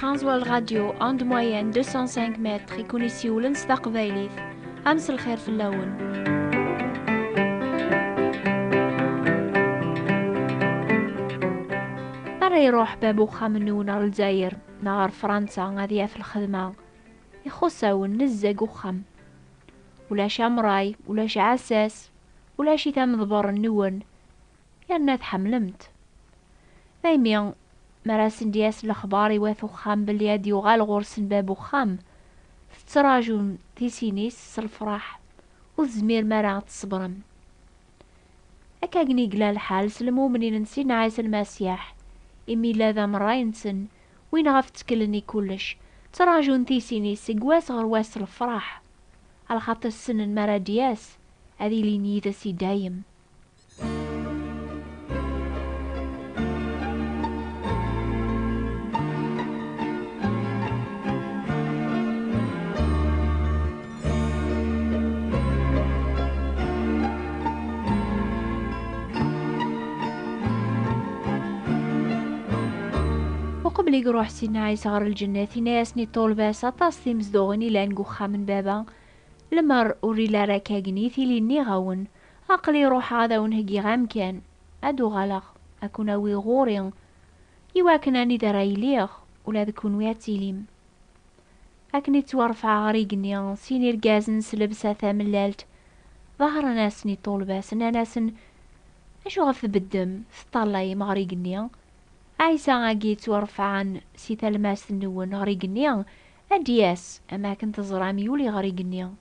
ترانزوال راديو اند موين 205 متر يكون يسيولن ستقبايليث امس الخير في اللون. برا يروح بابو خامنو نار الجزائر نار فرنسا غادية في الخدمة يخصاون نزق وخم ولا شامراي ولا عساس ولا شي تمضبر النون يرنا تحملمت دايميا مراسن دياس الاخبار يواثو خام باليد يغال غورسن بابو خام تراجون تيسينيس الفرح والزمير مرا تصبرم أكاقني قلا الحال سلمو منين نسين عايز المسيح إمي لاذا مراينسن وين غاف تكلني كلش تراجون تيسينيس قواس غرواس الفرح على خاطر السن مرا دياس هذي لي نيدا سي دايم. قبل يروح سينا عيسى غير الجنة ناسني طول باسا طاس مزدوغني لانقو خامن بابا لمر أوري لا راكاقني ثيلي ني غاون عقلي روح هذا ونهقي غام كان أدو غلق أكون أوي غورين يواكناني درايليغ ولا ذكون وياتيليم أكني توارفع غريقني سيني رقازن سلبسة ثاملالت ظهر ناسني طول باس ناسن أشو غف بالدم ثطالي مغريقني عيسى غاقيت ورفعان سيتا الماس النون غريقنيا أدياس أما كنت زرامي ولي غريقنيا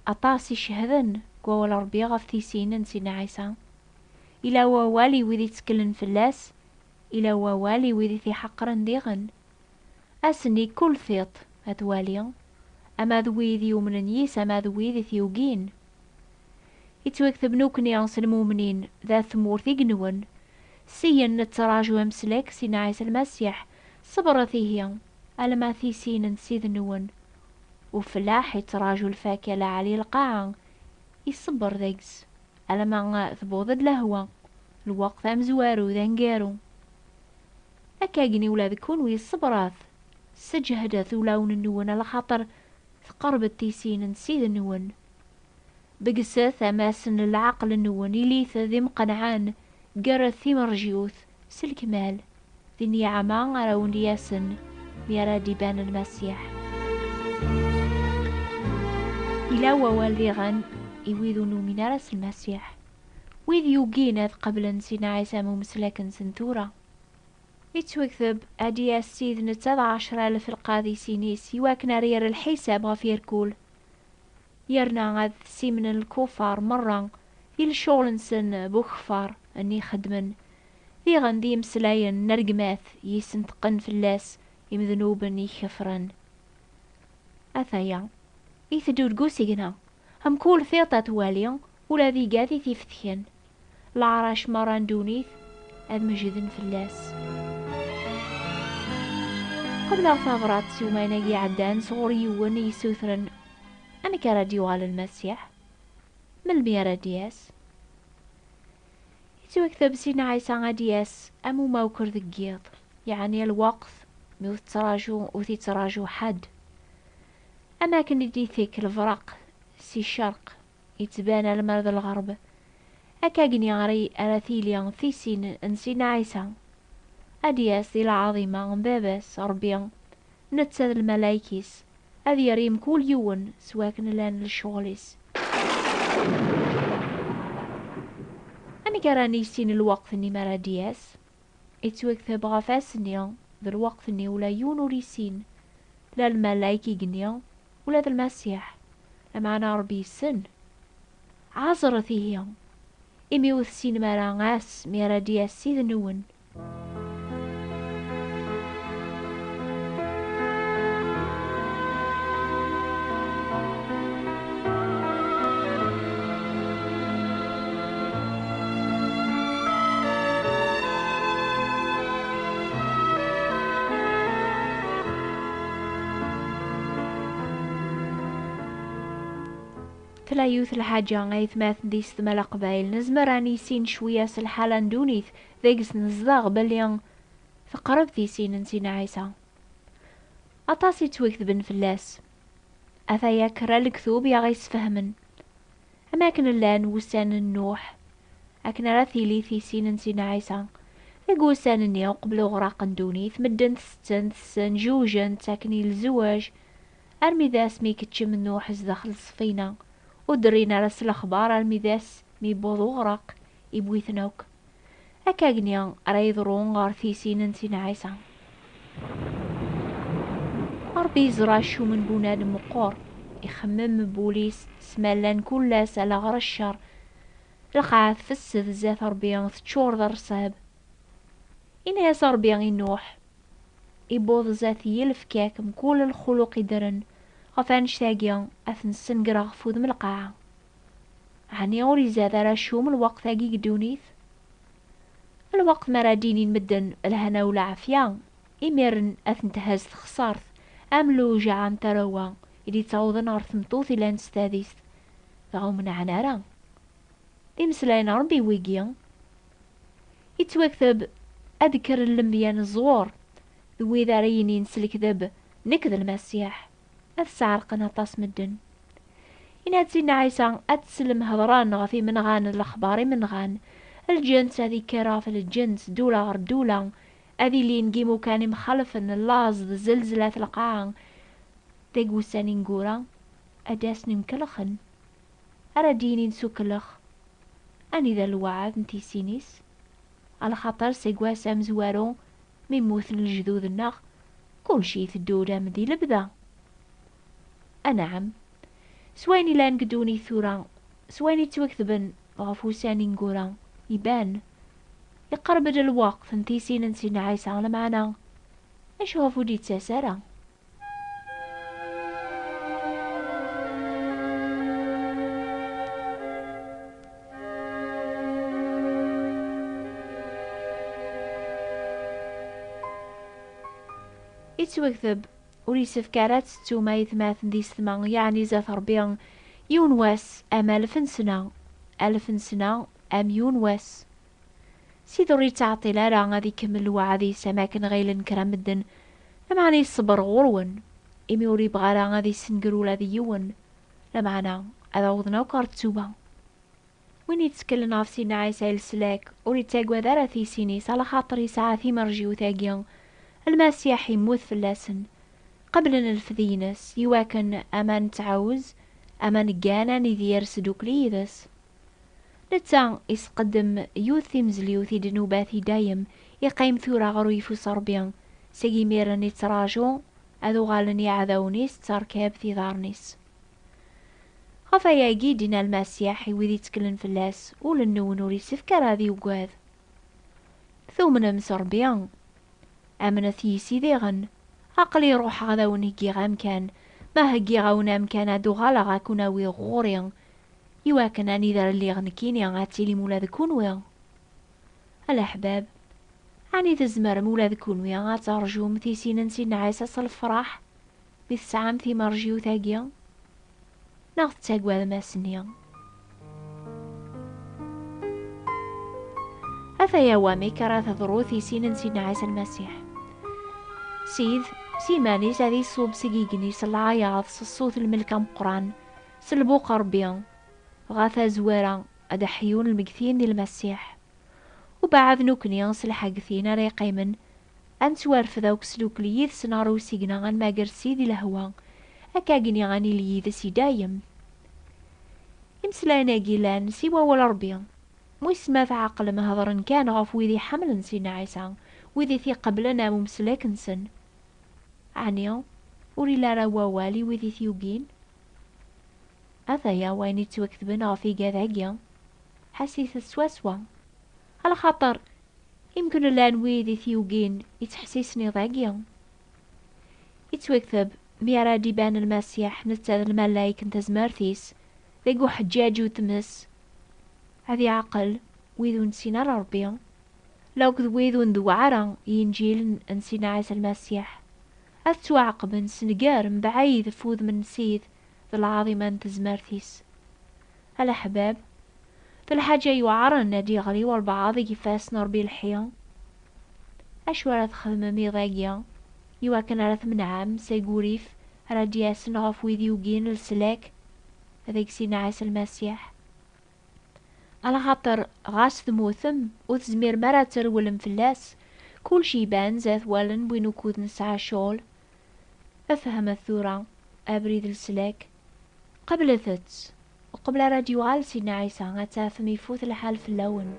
أطاسي شهدن قوال ربي غفتيسين نسينا عيسى إلا ووالي وذي تكلن فلاس إلا ووالي وذي في حقرن ديغن أسني كل ثيط أتوالي أما ذويذي ومن نيس أما ذويذي ثيوقين يتوكث بنوكني أنس المؤمنين ذا ثمور ثيقنون سين نتراجو امسلك سينا عيسى المسيح صبرتيه ألما ثيسين نسيد نون وفلاح يتراجو الفاكهة علي القاعة يصبر ذيكس ألما ثبوض الهوى الوقت أمزوارو ذنقارو أكاقني ولا ذكون ويصبراث سجهدث ولون النون على خاطر ثقرب التيسين نسيد النون بقسث أماسن العقل النون إليث ذي مقنعان قرث ثمر جيوث سالكمال ذي نيعما راون ياسن ميرا ديبان المسيح إلا ووالي غن يويذونو من راس المسيح ويذ يوقينات قبل نسينا عيسى ممسلكن سنتورا يتوكثب أدي السيد نتضع 10,000 القاضي سينيس يواكنا رير الحساب غفير كول يرنا غاذ سيمن الكفار مرة يلشغل نسن بوخفار أني خدمن ذي غندي مسلاين نرقماث يسنتقن فلاس يمذنوبن يخفرن أثايا يثدو القوسيقنا هم كول ثيطة تواليا ولا ذي قاذي ثيفتخين العراش مران دونيث أذ مجذن فلاس قبل ثغرات سوماني عدان صغوري وني يسوثرن أنا كراديو على المسيح من الميرا دياس يتوكثب سينا عيسى غادياس أمو موكر ذقيض يعني الوقت موث تراجو وثي تراجو حد أماكن دي ثيك الفرق سي الشرق يتبان المرض الغرب أكاقني غري أراثيليا ثيسين انسينا عيسى أدياس دي العظيمة باباس ربيا نتسد الملايكيس أذي يريم كل يون سواكن لان الشغليس أنا كراني سين الوقت اني مرا دياس اتوكثب غفاسني ذا الوقت اني ولا يونو ريسين لا الملايكي قنيا ولا ذا المسيح لمعنا ربي السن عازرثي هي إمي وثسين مرا غاس مرا دياس سيد نون تلا يوث الحاجة غايث ماث ديس ثمال قبايل نزمر راني سين شوية سالحالة ندونيث ذيكس نزداغ بليان تقرب في سين سينا عيسى أطاسي توكذبن فلاس أثايا كرا الكذوب يا غيس فهمن أماكن اللان وسان النوح أكن راثيلي في سين سينا عيسى يقول سانني قبل غراق دوني ثمدن ثستن ثسن جوجن تاكني الزواج أرمي ذاس مي كتشم النوح داخل السفينة ودرينا راس الأخبار أرمي ذاس مي بوضو غرق يبويثنوك أكاقنيا رايضرون غار في سين سينا عيسى ربي يزرع شو من بنادم مقور يخمم بوليس سمالان كلاس على غر الشر القعاث في السذ زات ربيان تشور ذا الرصاب إناس ربيان ينوح يبوض ذات يلفكاك مكول الخلق درن غفان شتاقيا أثن السنقرا غفوذ من القاعة عني غوري زاد راشوم الوقت هاقي قدونيث الوقت مراديني مدن الهنا والعافية إميرن أثن تهز خسارث أملو جعان تروا إلي تعوضن أرث مطوثي لان ستاذيث ذاو من عنارا إمسلاين ربي ويقيا يتوكثب أذكر اللمبيان الزور ذوي ذاريني نسلك ذب نكذ المسيح أثسعر قناطاس مدن إن سيدنا عيسى أتسلم هضران غفي من غان الأخبار من غان الجنس هذي كرافة الجنس دولة غير دولة هذي اللي نقيمو كان مخلفا اللاز زلزلة القاع تيقو ساني نقورا أداسني مكلخن أرديني نسوكلخ أني ذا الوعد نتي سينيس على خاطر سيقوا سام زوارو من موثل الجذوذ النغ كل شي ثدودا مدي لبدا أنعم سويني لان قدوني ثورا سويني توكذبن غفو ساني نقورا يبان يقرب الوقت نتيسين نسينا عيسى على معنا ايش هو فودي تساسرا يتوكذب وريسف كارات ستوما يثماثن ديس ثمان يعني زات ربيان يونواس أم 1000 سنة 1000 سنة أم يونواس سيدوري تعطي لارا غادي كمل وعادي سماكن غيلن كرامدن لمعني الصبر غرون إميوري بغارا غادي سنقرو لذي يون لمعنا هذا وضنا وكارتسوبا وين يتسكلنا في سينا عيسى السلاك وري تاقوى ذارا في سينيس على خاطري ساعة مرجي وثاقيا المسيح يموت في اللاسن قبل الفذينس يواكن أمان تعوز أمان قانا نذير سدوك ليذس نتا يسقدم يوثي مزليوثي دنوباثي دايم يقيم ثورا غرويفو صربيان سيجي ميرن يتراجو أذو غالن يعذونيس تركاب في ذارنيس خفا ياقي دينا المسيح وذي تكلن في اللاس ولنو نوري سفكر هذي وقاذ ثومنا مسربيان أمنا ثيسي ذيغن عقلي روح غدا ونهجي غامكان ما هجي غاونا مكان هادو غالا غاكونا وي غوريان يواكن أني ذا اللي غنكيني غاتيلي مولا ذكون ويا الأحباب عني تزمر مولا ذكون ويا غاترجو مثيسين نسينا عيسى الفرح بالسعام في مرجيو ثاقيا ناغ تاقوى ذا ماسنيا أفيا وامي كرا تضرو ثيسين نسينا عيسى المسيح سيد سيماني زادي صوب سقيقني سالعياض سالصوت الملكة مقران سلبو قربيان غاثا زوارا أدحيون المكثين دي المسيح وبعد نوكني سلحاقثين ريقيمن أنت وارف ذوك سلوك ليذ سنارو سيقنا غان ما قرسي دي الهوا أكاقني غاني ليذ سيدايم إمسلانا قيلان سيوا والربيان مو اسماث عقل مهضرن كان غاف ويذي حمل سينا عيسى ويذي ثي قبلنا ممسلاك نسن عنيا وري لارا ووالي ويذي ثيوقين أثايا ويني توكذبن غفي قاذاقيا حسيث السواسوا على خاطر يمكن لان ويذي ثيوقين يتحسيسني ضاقيا يتوكذب ميرا ديبان المسيح نتاذ الملايك انت زمارثيس ذيقو حجاج وتمس هذي عقل ويذو نسينا ربيا لو كذ ويذو ندو عرا ينجيل نسينا عيسى المسيح أثتو عقبن سنقار مبعيد فوذ من سيد ذا العظيمة انت زمارثيس الأحباب ذا الحاجة يوعرن نادي غلي والبعاض يفاس نربي الحياة أشو راه تخدم ميضاقيا يوا كان راه تمنعم سيقوريف راه دياسن غاف ويديوغين السلاك هذاك سينا عيسى المسيح على خاطر غاس ثموثم وتزمير مرا ترولم فلاس كل شي بان زات والن بوينو كود نسعى شول أفهم الثورة أبريد السلاك قبل ثت وقبل راديو غال سينا عيسى غتافم يفوت الحال في اللون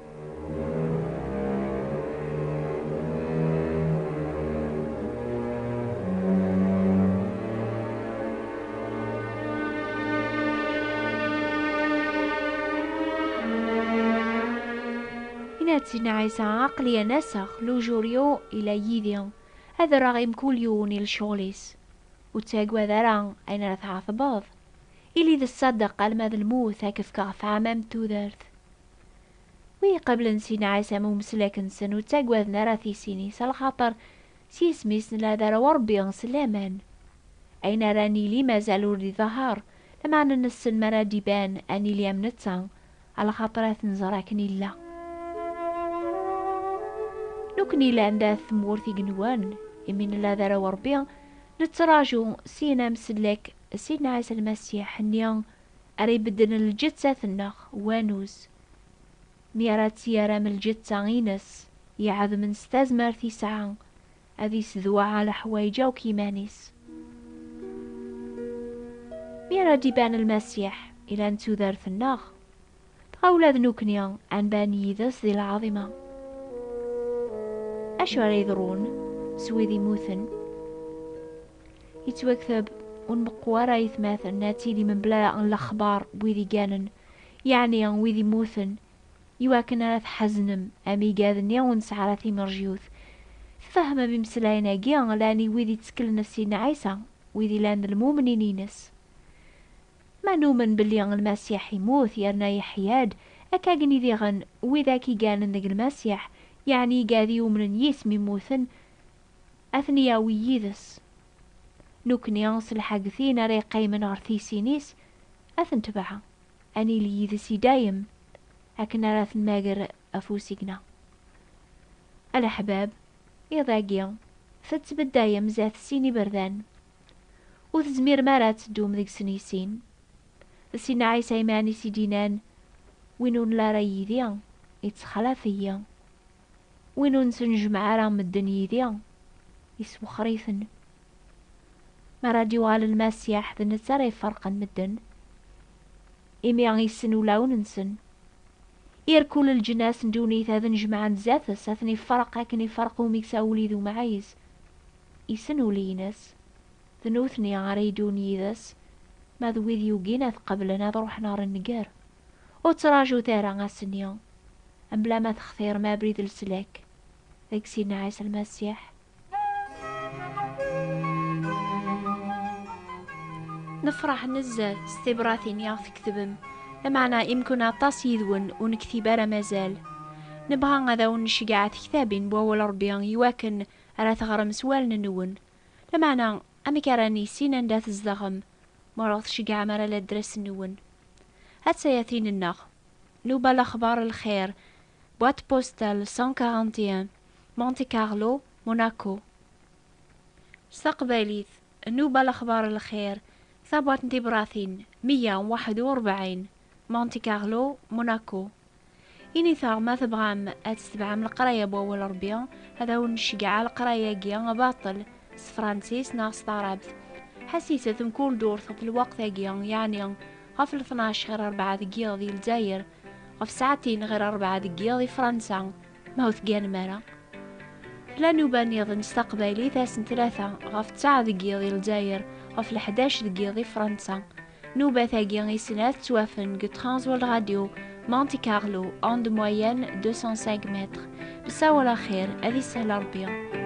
سينا عيسى عقلي نسخ لوجوريو إلى يديان هذا راغيم كل يوم الشغليس وتاقوى ذران أين رثعث باض إلي ذا الصدق الماذ الموت هكف كغف عمام تودرث وي قبل نسينا عيسى ممسلك نسن وتاقوى ذنراثي سيني سالخاطر سيسميس نلا ذا وربي سلامان أين راني لي مازالو لي ظهر لما أن السن مرا ديبان أني لي أمنتان على خاطرات نزراكني الله نكني لاندا ثمورثي جنوان إمين لا ذرا وربيا نتراجو سينا مسلك سيدنا عيسى المسيح نيان أري بدن الجتة النخ وانوس ميارات سيارة من الجتة غينس يعذ من ستازمر في ساعة أذي سذوع على حوايجا وكيمانيس ميارا ديبان المسيح إلى أن تذر في النخ تغولاد نوكنيا عن باني ذس ذي العظيمة أشو يضرون سويدي موثن يتوكثب ونمقوارا يثماثن ناتيلي من بلا الأخبار بويدي جانن يعني ويدي موثن يواكن راث حزنم أمي قاذن ونسعراتي مرجيوث فهم بمسلاينا جيان لاني ويدي تسكل نفسينا عيسى ويدي لاند المؤمنينينس ما نؤمن باللي المسيح يموت يرنا يحياد أكاقني ذيغن وذاكي جانن دق المسيح يعني قاذي ومن يسمي موثن أثنياوي يذس نوكنيانس الحاقثين ريقاي من عرثيسينيس أثن تبعها أني لي يذسي دايم أكن راث ماقر أفوسيقنا الأحباب يضاقيا فتبد دايم زاث سيني بردان وتزمير مارات دوم ذيك سنيسين سينا عيسى يماني سيدينان وينون لا رايديا يتخلافيا وينون سنجمع رام الدنيا يسو خريثن ما راديو على المسيح ذا نتساري فرقا مدن إمي غيسن ولاو ننسن يركول الجناس ندوني ذا نجمع نزاثس أثني فرق هكني يفرقو ميكساولي ذو معايز يسنو لينس ذنوثني عريدوني ذس ما ذو ذيو جيناث قبلنا ذروح نار النقار وتراجو ثارا غاسنيا أم بلا ما تخثير ما بريد السلاك ذاك سيدنا عيسى المسيح نفرح نزال استبراثين يعرف كذبم لمعنا يمكن عطاس يذون ونكتبارا مازال نبغى غدا ونشجع كتابين بوول ربيان يواكن على ثغرم سوال ننون لمعنا أمكاراني سينا نداث الزغم مرض شجع مرا لدرس نون هات سياثين النغ نوبا الأخبار الخير بوات بوستال 141 مونتي كارلو موناكو استقباليث نوبا الأخبار الخير ثابوات انتبراثين 141 مونتي كارلو موناكو إني ثار ما تبغام أتتبعام القراية بوول ربيان هذا هو نشجع القراية جيان باطل سفرانسيس ناس طاربث حسيسة كل دور في الوقت جيان يعني غف 12 غير 4 دقيقة ذي الجزائر غف ساعتين غير 4 دقيقة ذي فرنسا ما هو ثقان مرة لا نوبان يظن استقبالي ثاسن 3 غف 9 دقيقة ذي الجزائر غف 11 دقيقة ذي فرنسا نوبة ثاقيا غيسنات توافن قطرانز والراديو مونتي كارلو اند موين 205 متر بساوى الأخير أذي سهل ربيا